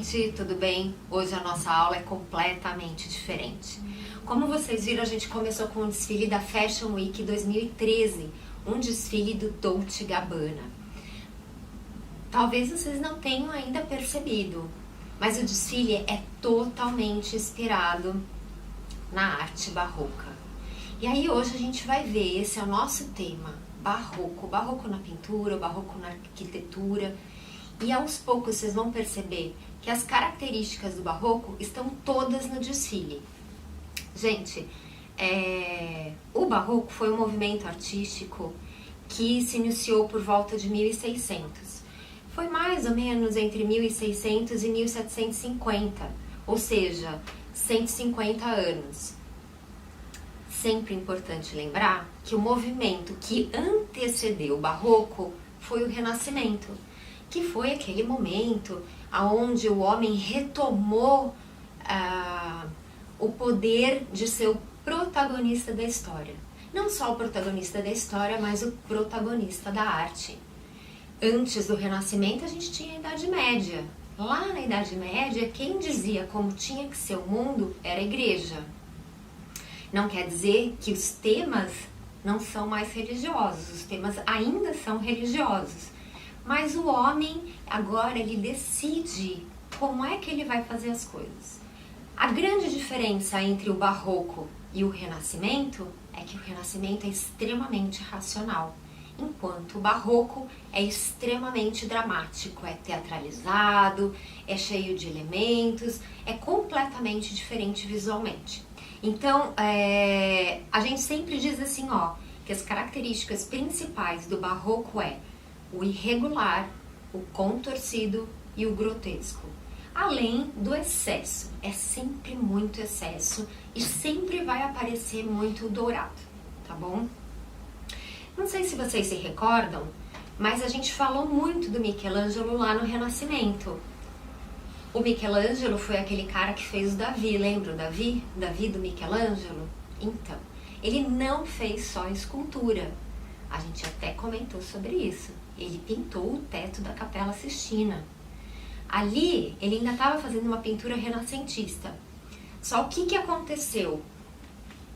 gente, tudo bem? Hoje a nossa aula é completamente diferente. Como vocês viram, a gente começou com o desfile da Fashion Week 2013, um desfile do Dolce & Gabbana. Talvez vocês não tenham ainda percebido, mas o desfile é totalmente inspirado na arte barroca. E aí hoje a gente vai ver, esse é o nosso tema, barroco. Barroco na pintura, barroco na arquitetura. E aos poucos vocês vão perceber que as características do barroco estão todas no desfile. Gente, o barroco foi um movimento artístico que se iniciou por volta de 1600. Foi mais ou menos entre 1600 e 1750, ou seja, 150 anos. Sempre importante lembrar que o movimento que antecedeu o barroco foi o Renascimento, que foi aquele momento onde o homem retomou o poder de ser o protagonista da história. Não só o protagonista da história, mas o protagonista da arte. Antes do Renascimento, a gente tinha a Idade Média. Lá na Idade Média, quem dizia como tinha que ser o mundo era a igreja. Não quer dizer que os temas não são mais religiosos, os temas ainda são religiosos. Mas o homem, agora, ele decide como é que ele vai fazer as coisas. A grande diferença entre o barroco e o Renascimento é que o Renascimento é extremamente racional, enquanto o barroco é extremamente dramático, é teatralizado, é cheio de elementos, é completamente diferente visualmente. Então, a gente sempre diz assim, que as características principais do barroco é o irregular, o contorcido e o grotesco. Além do excesso, é sempre muito excesso e sempre vai aparecer muito dourado, tá bom? Não sei se vocês se recordam, mas a gente falou muito do Michelangelo lá no Renascimento. O Michelangelo foi aquele cara que fez o Davi, lembra o Davi? O Davi do Michelangelo? Então, ele não fez só escultura. A gente até comentou sobre isso. Ele pintou o teto da Capela Sistina. Ali, ele ainda estava fazendo uma pintura renascentista. Só o que aconteceu?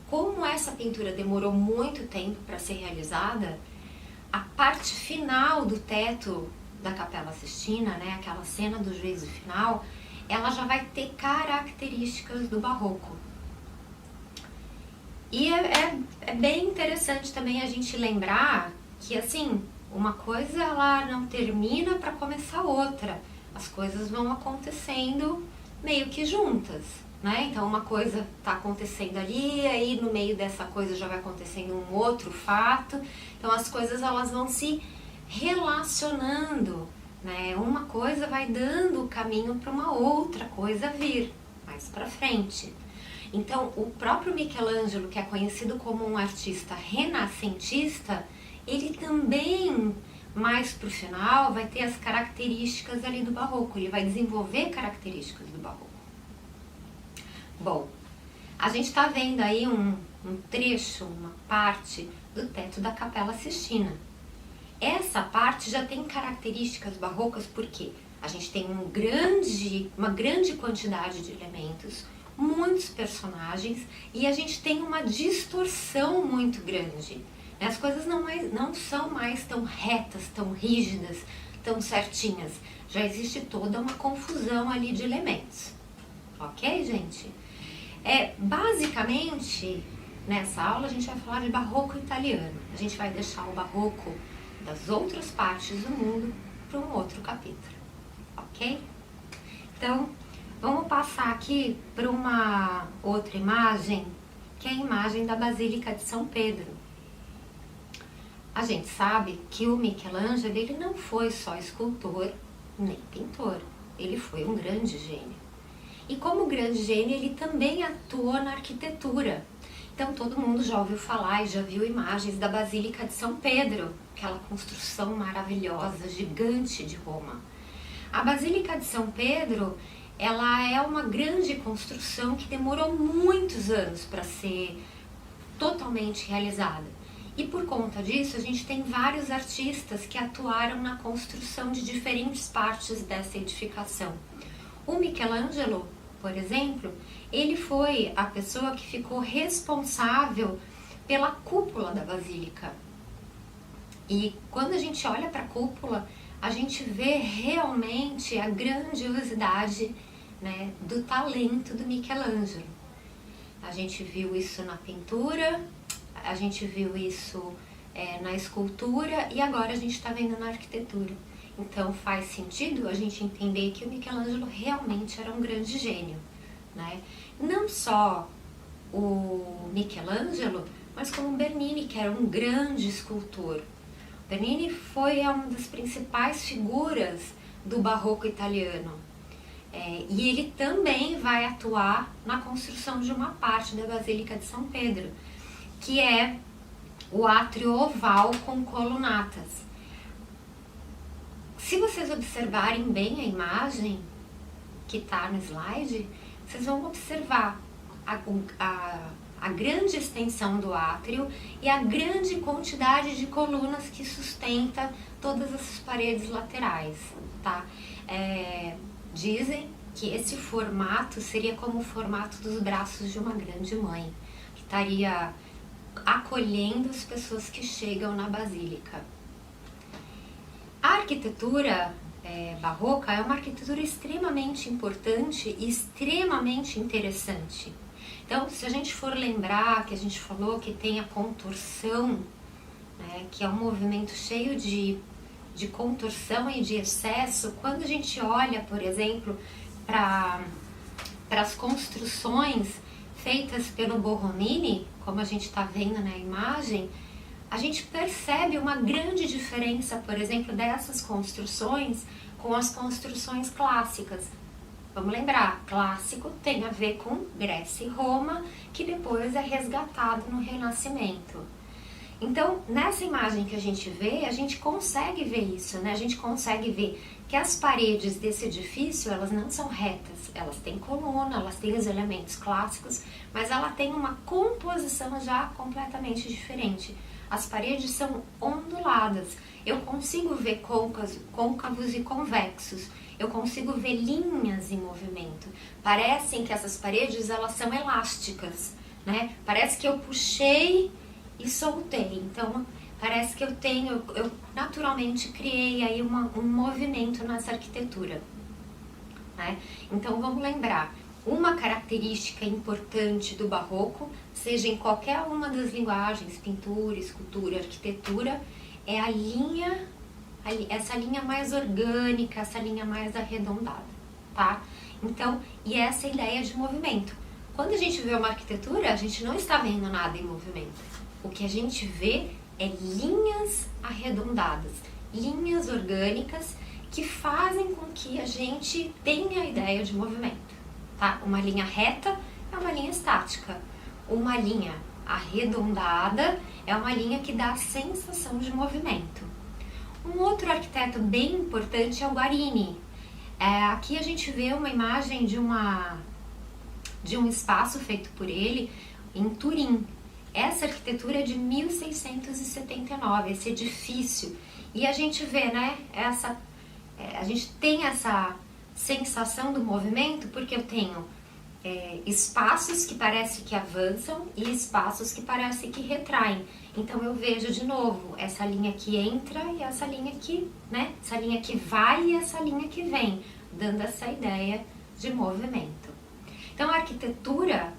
Como essa pintura demorou muito tempo para ser realizada, a parte final do teto da Capela Sistina, né, aquela cena do juízo final, ela já vai ter características do barroco. E é bem interessante também a gente lembrar que, assim, uma coisa ela não termina para começar outra. As coisas vão acontecendo meio que juntas, né? Então uma coisa está acontecendo ali, aí no meio dessa coisa já vai acontecendo um outro fato. Então as coisas elas vão se relacionando, né? Uma coisa vai dando o caminho para uma outra coisa vir mais para frente. Então o próprio Michelangelo, que é conhecido como um artista renascentista, ele também, mais pro final, vai ter as características ali do barroco. Ele vai desenvolver características do barroco. Bom, a gente está vendo aí um trecho, uma parte do teto da Capela Sistina. Essa parte já tem características barrocas porque a gente tem uma grande quantidade de elementos, muitos personagens e a gente tem uma distorção muito grande. As coisas não são mais tão retas, tão rígidas, tão certinhas. Já existe toda uma confusão ali de elementos. Ok, gente? Basicamente, nessa aula a gente vai falar de barroco italiano. A gente vai deixar o barroco das outras partes do mundo para um outro capítulo. Ok? Então, vamos passar aqui para uma outra imagem, que é a imagem da Basílica de São Pedro. A gente sabe que o Michelangelo, ele não foi só escultor nem pintor, ele foi um grande gênio. E como grande gênio, ele também atuou na arquitetura. Então todo mundo já ouviu falar e já viu imagens da Basílica de São Pedro, aquela construção maravilhosa, gigante de Roma. A Basílica de São Pedro, ela é uma grande construção que demorou muitos anos para ser totalmente realizada. E por conta disso, a gente tem vários artistas que atuaram na construção de diferentes partes dessa edificação. O Michelangelo, por exemplo, ele foi a pessoa que ficou responsável pela cúpula da basílica. E quando a gente olha para a cúpula, a gente vê realmente a grandiosidade, né, do talento do Michelangelo. A gente viu isso na pintura, a gente viu isso na escultura e agora a gente está vendo na arquitetura. Então faz sentido a gente entender que o Michelangelo realmente era um grande gênio, né? Não só o Michelangelo, mas como o Bernini, que era um grande escultor. Bernini foi uma das principais figuras do barroco italiano. E ele também vai atuar na construção de uma parte da Basílica de São Pedro, que é o átrio oval com colunatas. Se vocês observarem bem a imagem que está no slide, vocês vão observar a grande extensão do átrio e a grande quantidade de colunas que sustenta todas as paredes laterais, tá? Dizem que esse formato seria como o formato dos braços de uma grande mãe, que estaria acolhendo as pessoas que chegam na basílica. A arquitetura barroca é uma arquitetura extremamente importante e extremamente interessante. Então, se a gente for lembrar que a gente falou que tem a contorção, né, que é um movimento cheio de contorção e de excesso, quando a gente olha, por exemplo, para as construções feitas pelo Borromini, como a gente está vendo na imagem, a gente percebe uma grande diferença, por exemplo, dessas construções com as construções clássicas. Vamos lembrar, clássico tem a ver com Grécia e Roma, que depois é resgatado no Renascimento. Então, nessa imagem que a gente consegue ver isso, né? A gente consegue ver que as paredes desse edifício, elas não são retas, elas têm coluna, elas têm os elementos clássicos, mas ela tem uma composição já completamente diferente. As paredes são onduladas, eu consigo ver côncavos e convexos, eu consigo ver linhas em movimento. Parecem que essas paredes, elas são elásticas, né? Parece que eu puxei e soltei, então parece que eu naturalmente criei aí um movimento nessa arquitetura, né? Então vamos lembrar, uma característica importante do barroco, seja em qualquer uma das linguagens, pintura, escultura, arquitetura, é a linha, essa linha mais orgânica, essa linha mais arredondada, tá? Então, e essa ideia de movimento. Quando a gente vê uma arquitetura, a gente não está vendo nada em movimento. O que a gente vê é linhas arredondadas, linhas orgânicas que fazem com que a gente tenha a ideia de movimento, tá? Uma linha reta é uma linha estática, uma linha arredondada é uma linha que dá a sensação de movimento. Um outro arquiteto bem importante é o Guarini. Aqui a gente vê uma imagem de um espaço feito por ele em Turim. Essa arquitetura é de 1679, esse edifício. E a gente vê, né, a gente tem essa sensação do movimento porque eu tenho espaços que parece que avançam e espaços que parece que retraem. Então eu vejo de novo essa linha que entra e essa linha que, né, essa linha que vai e essa linha que vem, dando essa ideia de movimento. Então a arquitetura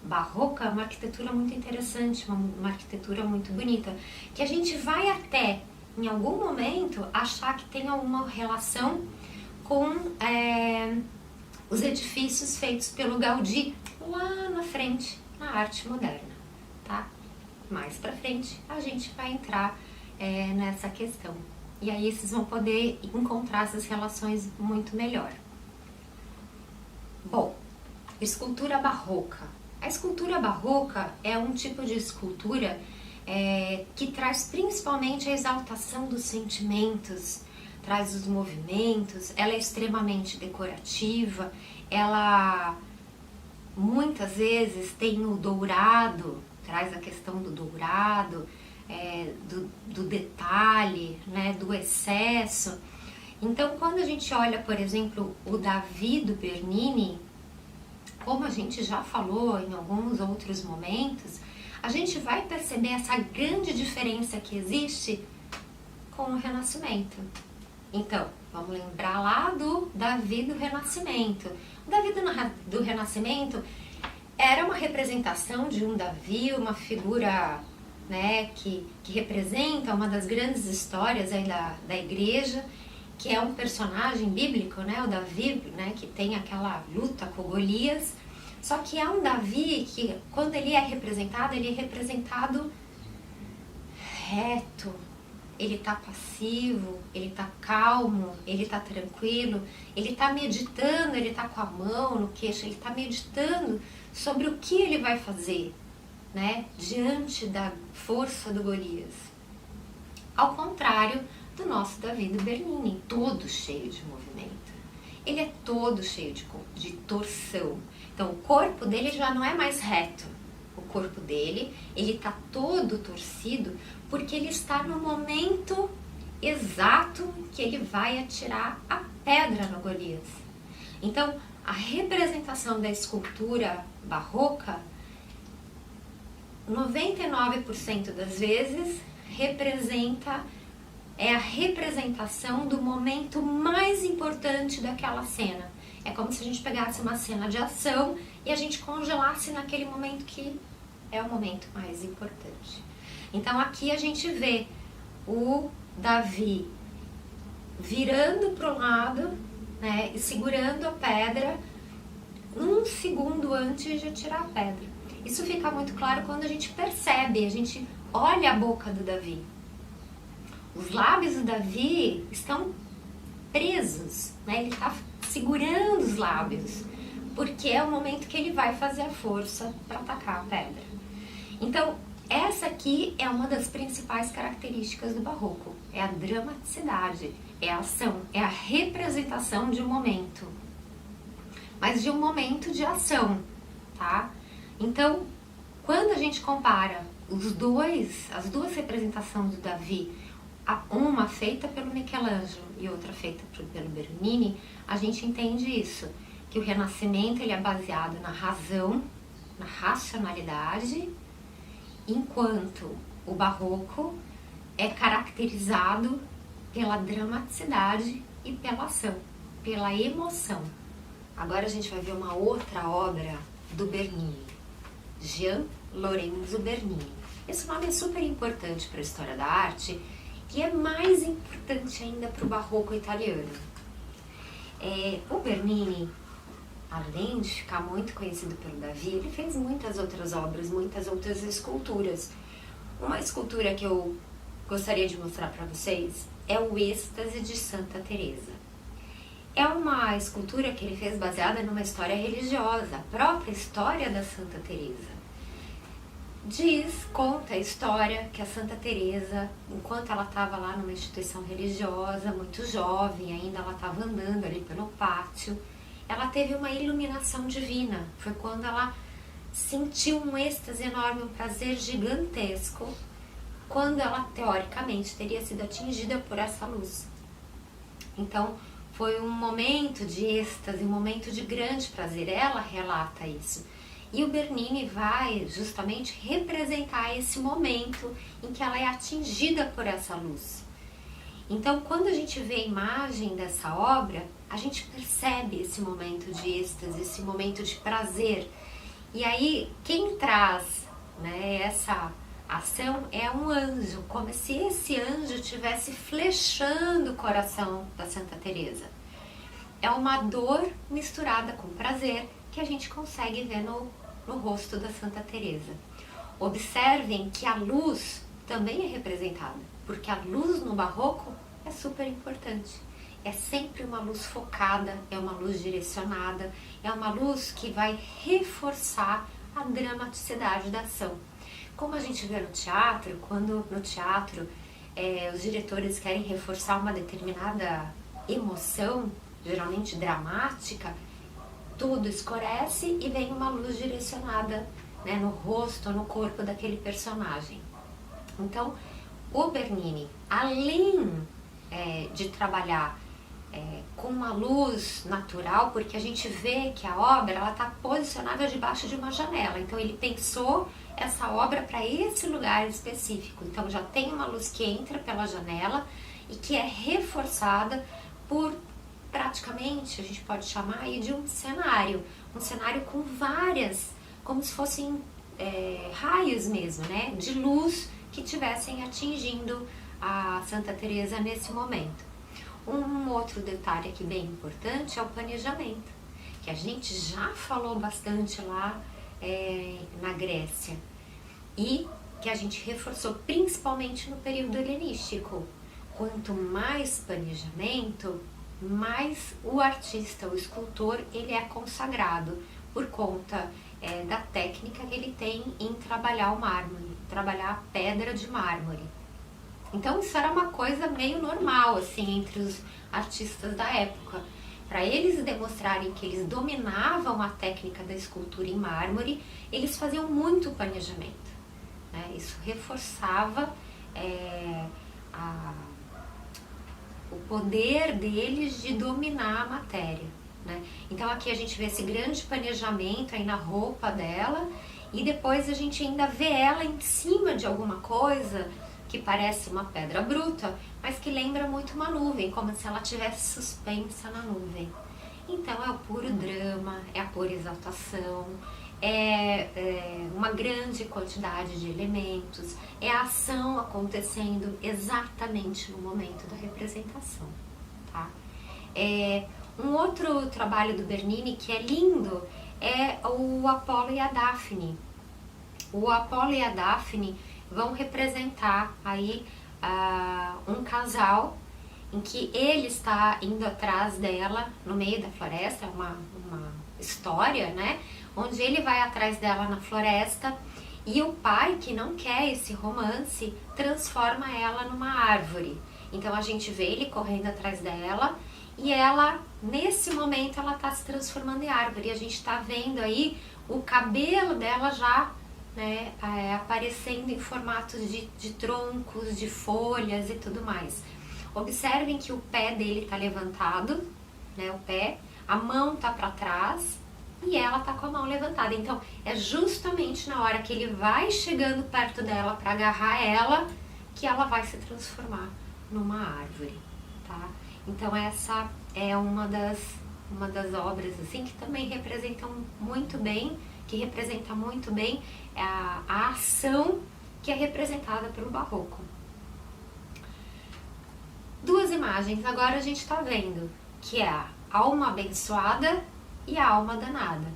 barroca é uma arquitetura muito interessante, uma arquitetura muito bonita, que a gente vai até, em algum momento, achar que tem alguma relação com os edifícios feitos pelo Gaudí lá na frente, na arte moderna, tá? Mais pra frente a gente vai entrar nessa questão. E aí vocês vão poder encontrar essas relações muito melhor. Bom, escultura barroca. A escultura barroca é um tipo de escultura que traz principalmente a exaltação dos sentimentos, traz os movimentos, ela é extremamente decorativa, ela muitas vezes tem o dourado, traz a questão do dourado, do detalhe, né, do excesso. Então, quando a gente olha, por exemplo, o Davi do Bernini, como a gente já falou em alguns outros momentos, a gente vai perceber essa grande diferença que existe com o Renascimento. Então, vamos lembrar lá do Davi do Renascimento. O Davi do Renascimento era uma representação de um Davi, uma figura, né, que representa uma das grandes histórias aí da igreja, que é um personagem bíblico, né, o Davi, né, que tem aquela luta com Golias. Só que é um Davi que, quando ele é representado reto, ele tá passivo, ele tá calmo, ele tá tranquilo, ele tá meditando, ele tá com a mão no queixo, ele tá meditando sobre o que ele vai fazer, né, diante da força do Golias. Ao contrário do nosso Davi do Bernini, todo cheio de movimento. Ele é todo cheio de torção. Então, o corpo dele já não é mais reto. O corpo dele, ele tá todo torcido porque ele está no momento exato que ele vai atirar a pedra no Golias. Então, a representação da escultura barroca, 99% das vezes, é a representação do momento mais importante daquela cena. É como se a gente pegasse uma cena de ação e a gente congelasse naquele momento que é o momento mais importante. Então aqui a gente vê o Davi virando para o lado, né, e segurando a pedra um segundo antes de atirar a pedra. Isso fica muito claro quando a gente percebe, a gente olha a boca do Davi. Os lábios do Davi estão presos, né? Ele está segurando os lábios, porque é o momento que ele vai fazer a força para atacar a pedra. Então, essa aqui é uma das principais características do barroco, é a dramaticidade, é a ação, é a representação de um momento, mas de um momento de ação, tá? Então, quando a gente compara as duas representações do Davi, uma feita pelo Michelangelo e outra feita pelo Bernini, a gente entende isso, que o Renascimento ele é baseado na razão, na racionalidade, enquanto o Barroco é caracterizado pela dramaticidade e pela ação, pela emoção. Agora a gente vai ver uma outra obra do Bernini, Gian Lorenzo Bernini. Esse nome é super importante para a história da arte e é mais importante ainda para o barroco italiano. O Bernini, além de ficar muito conhecido pelo Davi, ele fez muitas outras obras, muitas outras esculturas. Uma escultura que eu gostaria de mostrar para vocês é o Êxtase de Santa Teresa. É uma escultura que ele fez baseada numa história religiosa, a própria história da Santa Teresa. Conta a história que a Santa Teresa, enquanto ela estava lá numa instituição religiosa, muito jovem ainda, ela estava andando ali pelo pátio, ela teve uma iluminação divina. Foi quando ela sentiu um êxtase enorme, um prazer gigantesco, quando ela teoricamente teria sido atingida por essa luz. Então, foi um momento de êxtase, um momento de grande prazer. Ela relata isso. E o Bernini vai justamente representar esse momento em que ela é atingida por essa luz. Então, quando a gente vê a imagem dessa obra, a gente percebe esse momento de êxtase, esse momento de prazer. E aí, quem traz, né, essa ação é um anjo, como se esse anjo estivesse flechando o coração da Santa Teresa. É uma dor misturada com prazer que a gente consegue ver no rosto da Santa Teresa. Observem que a luz também é representada, porque a luz no barroco é super importante. É sempre uma luz focada, é uma luz direcionada, é uma luz que vai reforçar a dramaticidade da ação. Como a gente vê no teatro, quando no teatro os diretores querem reforçar uma determinada emoção, geralmente dramática, tudo escurece e vem uma luz direcionada, né, no rosto, no corpo daquele personagem. Então, o Bernini, além de trabalhar com uma luz natural, porque a gente vê que a obra ela está posicionada debaixo de uma janela. Então ele pensou essa obra para esse lugar específico. Então já tem uma luz que entra pela janela e que é reforçada por praticamente, a gente pode chamar aí de um cenário com várias, como se fossem raios mesmo, né, de luz que estivessem atingindo a Santa Teresa nesse momento. Um outro detalhe aqui bem importante é o planejamento, que a gente já falou bastante lá na Grécia e que a gente reforçou principalmente no período helenístico. Quanto mais planejamento, mais o artista, o escultor, ele é consagrado por conta da técnica que ele tem em trabalhar o mármore, trabalhar a pedra de mármore. Então isso era uma coisa meio normal assim entre os artistas da época. Para eles demonstrarem que eles dominavam a técnica da escultura em mármore, eles faziam muito planejamento, né? Isso reforçava o poder deles de dominar a matéria, né? Então aqui a gente vê esse grande planejamento aí na roupa dela e depois a gente ainda vê ela em cima de alguma coisa que parece uma pedra bruta, mas que lembra muito uma nuvem, como se ela estivesse suspensa na nuvem. Então é o puro drama, é a pura exaltação, é uma grande quantidade de elementos, é a ação acontecendo exatamente no momento da representação, tá? Um outro trabalho do Bernini que é lindo é o Apolo e a Daphne. O Apolo e a Daphne vão representar aí um casal em que ele está indo atrás dela no meio da floresta, uma história, né? Onde ele vai atrás dela na floresta e o pai, que não quer esse romance, transforma ela numa árvore. Então a gente vê ele correndo atrás dela e ela, nesse momento, ela está se transformando em árvore. E a gente está vendo aí o cabelo dela já, né, aparecendo em formatos de troncos, de folhas e tudo mais. Observem que o pé dele está levantado, né, o pé, a mão está para trás e ela está com a mão levantada. Então é justamente na hora que ele vai chegando perto dela para agarrar ela que ela vai se transformar numa árvore, tá? Então essa é uma das obras assim que também representam muito bem, que representa muito bem a ação que é representada pelo barroco. Duas imagens agora a gente está vendo, que é a alma abençoada e a alma danada.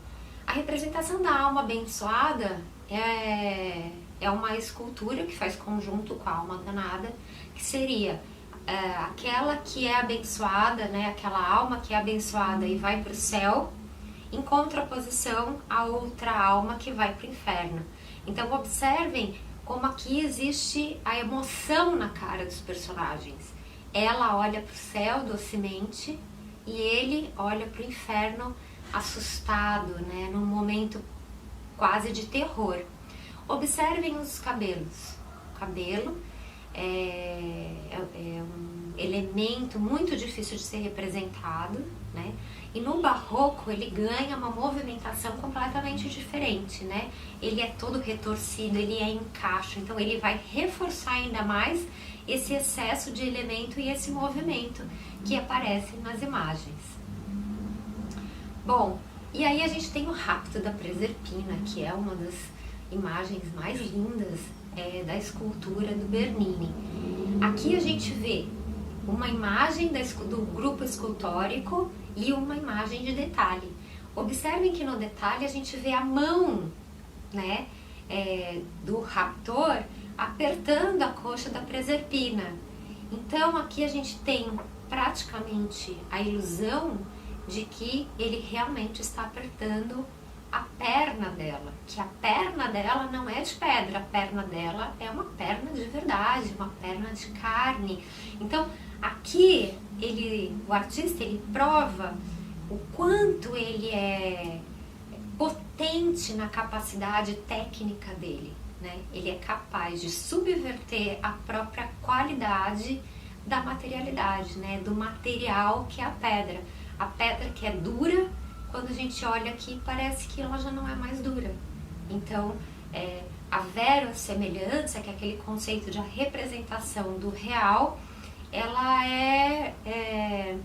A representação da alma abençoada é uma escultura que faz conjunto com a alma danada, que seria aquela que é abençoada, né, aquela alma que é abençoada e vai para o céu, em contraposição a outra alma que vai para o inferno. Então observem como aqui existe a emoção na cara dos personagens. Ela olha para o céu docemente e ele olha para o inferno assustado, né, num momento quase de terror. Observem os cabelos. O cabelo é um elemento muito difícil de ser representado, né? E no barroco ele ganha uma movimentação completamente diferente, né? Ele é todo retorcido, ele é em cacho, então ele vai reforçar ainda mais esse excesso de elemento e esse movimento que aparece nas imagens. Bom, e aí a gente tem o Rapto da Preserpina, que é uma das imagens mais lindas da escultura do Bernini. Aqui a gente vê uma imagem do grupo escultórico e uma imagem de detalhe. Observem que no detalhe a gente vê a mão, né, do raptor apertando a coxa da Preserpina. Então aqui a gente tem praticamente a ilusão de que ele realmente está apertando a perna dela, que a perna dela não é de pedra, a perna dela é uma perna de verdade, uma perna de carne. Então aqui o artista ele prova o quanto ele é potente na capacidade técnica dele, né? Ele é capaz de subverter a própria qualidade da materialidade, né? Do material que é a pedra. A pedra que é dura, quando a gente olha aqui, parece que ela já não é mais dura. Então, a verossemelhança, que é aquele conceito de representação do real, ela é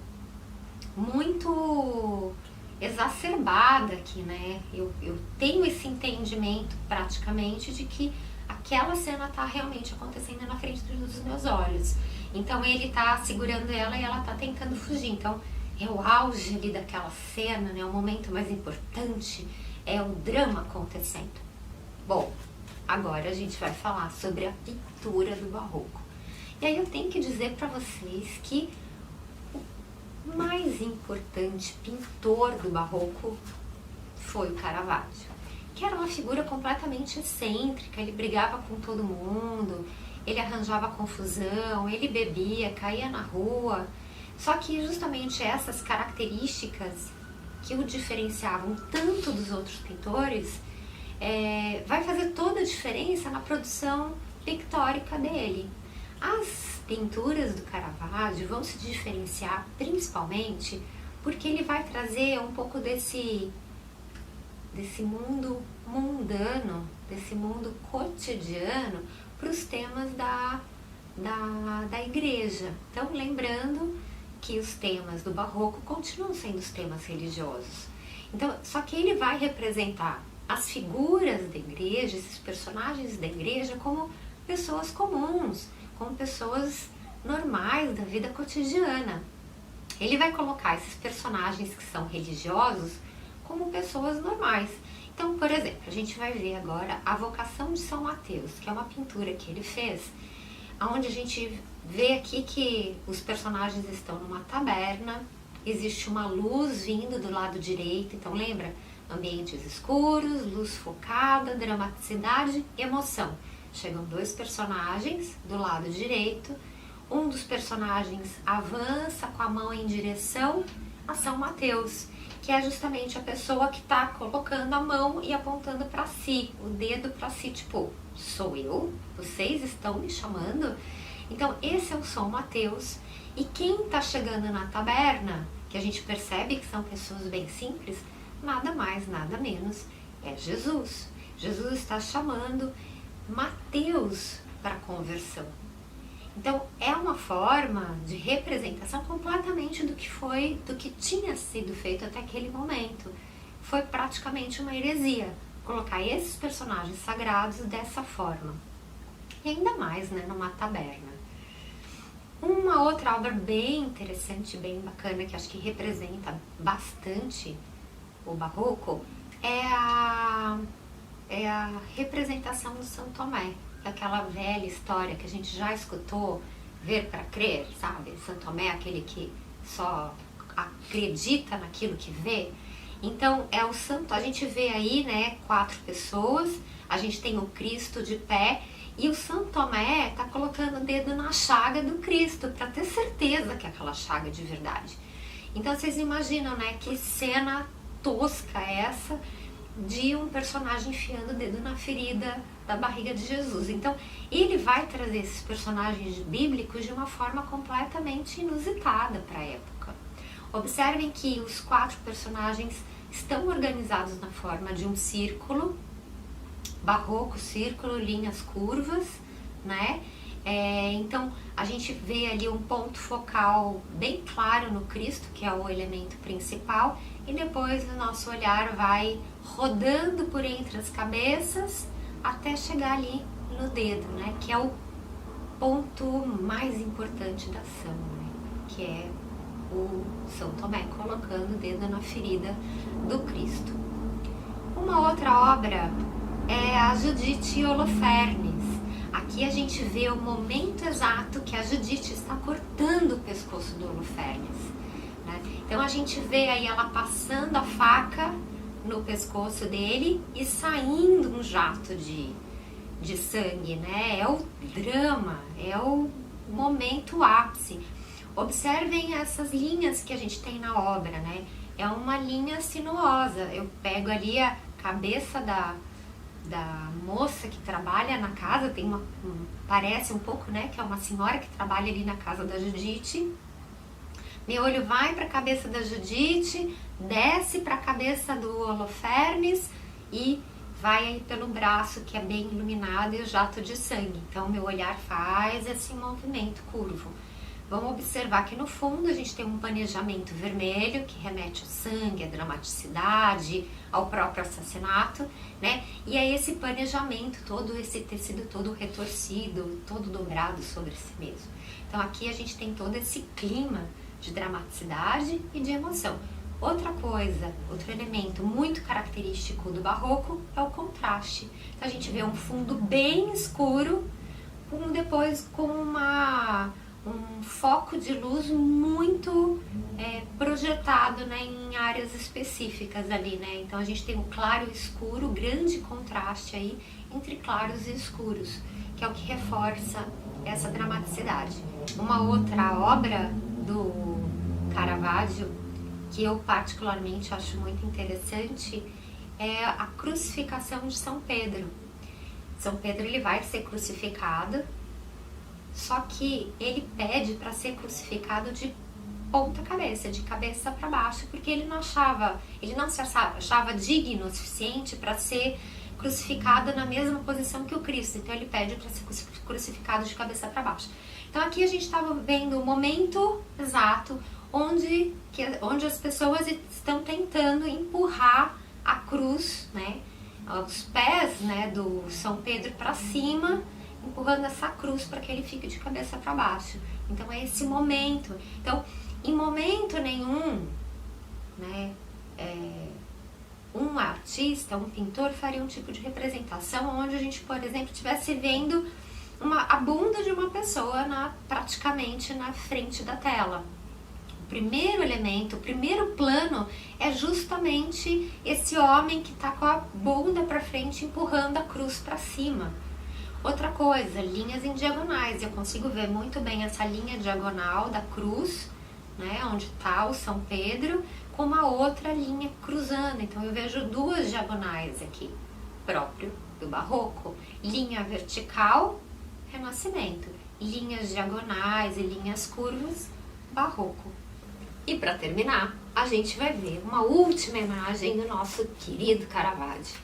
muito exacerbada aqui, né? Eu tenho esse entendimento praticamente de que aquela cena tá realmente acontecendo na frente dos meus olhos. Então ele tá segurando ela e ela tá tentando fugir. Então é o auge ali daquela cena, né? O momento mais importante, é o drama acontecendo. Bom, agora a gente vai falar sobre a pintura do barroco. E aí eu tenho que dizer para vocês que o mais importante pintor do barroco foi o Caravaggio, que era uma figura completamente excêntrica. Ele brigava com todo mundo, ele arranjava confusão, ele bebia, caía na rua. Só que justamente essas características que o diferenciavam tanto dos outros pintores vai fazer toda a diferença na produção pictórica dele. As pinturas do Caravaggio vão se diferenciar principalmente porque ele vai trazer um pouco desse mundo mundano, desse mundo cotidiano para os temas da igreja. Então, lembrando que os temas do barroco continuam sendo os temas religiosos. Então, só que ele vai representar as figuras da igreja, esses personagens da igreja, como pessoas comuns, como pessoas normais da vida cotidiana. Ele vai colocar esses personagens que são religiosos como pessoas normais. Então, por exemplo, a gente vai ver agora a Vocação de São Mateus, que é uma pintura que ele fez, onde a gente vê aqui que os personagens estão numa taberna, existe uma luz vindo do lado direito, então lembra? Ambientes escuros, luz focada, dramaticidade, emoção. Chegam dois personagens do lado direito, um dos personagens avança com a mão em direção a São Mateus, que é justamente a pessoa que está colocando a mão e apontando para si, o dedo para si, tipo, sou eu? Vocês estão me chamando? Então esse é o São Mateus, e quem está chegando na taberna, que a gente percebe que são pessoas bem simples, nada mais, nada menos, é Jesus. Jesus está chamando Mateus para a conversão. Então é uma forma de representação completamente do que tinha sido feito até aquele momento. Foi praticamente uma heresia colocar esses personagens sagrados dessa forma. E ainda mais, né, numa taberna. Uma outra obra bem interessante, bem bacana, que acho que representa bastante o barroco, é a representação do São Tomé, aquela velha história que a gente já escutou, ver para crer, sabe? São Tomé é aquele que só acredita naquilo que vê. Então é o santo, a gente vê aí, né, 4 pessoas, a gente tem o Cristo de pé e o São Tomé tá colocando o dedo na chaga do Cristo para ter certeza que é aquela chaga de verdade. Então vocês imaginam, né, que cena tosca é essa de um personagem enfiando o dedo na ferida da barriga de Jesus. Então ele vai trazer esses personagens bíblicos de uma forma completamente inusitada para a época. Observem que os 4 personagens estão organizados na forma de um círculo, barroco, círculo, linhas curvas, né? Então a gente vê ali um ponto focal bem claro no Cristo, que é o elemento principal, e depois o nosso olhar vai rodando por entre as cabeças até chegar ali no dedo, né? Que é o ponto mais importante da ação, né? Que é o São Tomé colocando o dedo na ferida do Cristo. Uma outra obra é a Judite e Holofernes. Aqui a gente vê o momento exato que a Judite está cortando o pescoço do Holofernes, né? Então a gente vê aí ela passando a faca no pescoço dele e saindo um jato de sangue, né? É o drama, é o momento ápice. Observem essas linhas que a gente tem na obra, né? É uma linha sinuosa. Eu pego ali a cabeça da moça que trabalha na casa, tem parece um pouco, né, que é uma senhora que trabalha ali na casa da Judite. Meu olho vai para a cabeça da Judite, desce para a cabeça do Holofernes e vai aí pelo braço, que é bem iluminado, e o jato de sangue. Então, meu olhar faz esse movimento curvo. Vamos observar que no fundo a gente tem um planejamento vermelho, que remete ao sangue, à dramaticidade, ao próprio assassinato, né? E é esse planejamento, todo esse tecido todo retorcido, todo dobrado sobre si mesmo. Então aqui a gente tem todo esse clima de dramaticidade e de emoção. Outra coisa, outro elemento muito característico do barroco é o contraste. Então a gente vê um fundo bem escuro, depois com um foco de luz muito projetado, né, em áreas específicas ali, né? Então a gente tem o claro e o escuro, grande contraste aí entre claros e escuros, que é o que reforça essa dramaticidade. Uma outra obra do Caravaggio, que eu particularmente acho muito interessante, é a crucificação de São Pedro. São Pedro, ele vai ser crucificado, só que ele pede para ser crucificado de ponta cabeça, de cabeça para baixo, porque ele não se achava digno o suficiente para ser crucificado na mesma posição que o Cristo. Então ele pede para ser crucificado de cabeça para baixo. Então aqui a gente estava vendo o momento exato onde as pessoas estão tentando empurrar a cruz, né, os pés, né, do São Pedro para cima, empurrando essa cruz para que ele fique de cabeça para baixo. Então é esse momento. Então, em momento nenhum, né, um artista, um pintor faria um tipo de representação onde a gente, por exemplo, estivesse vendo a bunda de uma pessoa praticamente na frente da tela. O primeiro elemento, o primeiro plano é justamente esse homem que está com a bunda para frente empurrando a cruz para cima. Outra coisa, linhas em diagonais. Eu consigo ver muito bem essa linha diagonal da cruz, né, onde está o São Pedro, com uma outra linha cruzando. Então eu vejo duas diagonais aqui, próprio do barroco. Linha vertical, Renascimento. Linhas diagonais e linhas curvas, barroco. E para terminar, a gente vai ver uma última imagem do nosso querido Caravaggio.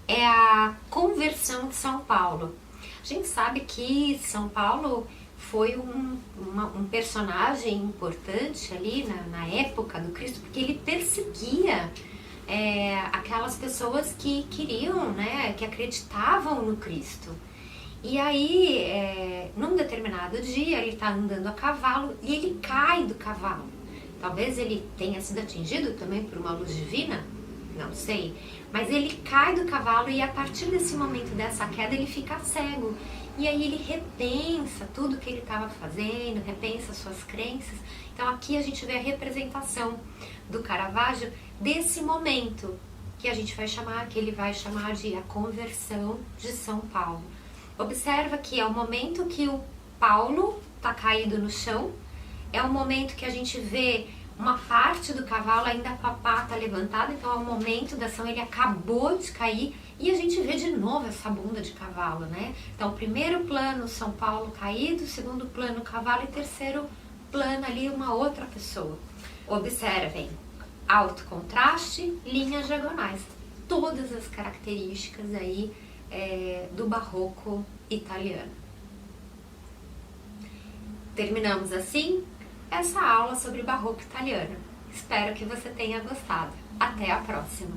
É a Conversão de São Paulo. A gente sabe que São Paulo foi um personagem importante ali na época do Cristo, porque ele perseguia aquelas pessoas que queriam, né, que acreditavam no Cristo. E aí, num determinado dia, ele está andando a cavalo e ele cai do cavalo. Talvez ele tenha sido atingido também por uma luz divina, não sei. Mas ele cai do cavalo e a partir desse momento, dessa queda, ele fica cego. E aí ele repensa tudo que ele estava fazendo, repensa suas crenças. Então aqui a gente vê a representação do Caravaggio desse momento que a gente vai chamar, que ele vai chamar de a conversão de São Paulo. Observa que é o momento que o Paulo está caído no chão, é o momento que a gente vê uma parte do cavalo ainda com a pata levantada, então é o momento da ação, ele acabou de cair e a gente vê de novo essa bunda de cavalo, né? Então, primeiro plano, São Paulo caído, segundo plano, cavalo e terceiro plano ali, uma outra pessoa. Observem, alto contraste, linhas diagonais, todas as características aí do barroco italiano. Terminamos assim essa aula sobre barroco italiano. Espero que você tenha gostado. Até a próxima!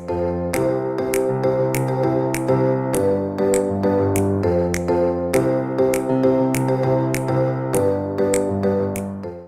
mais.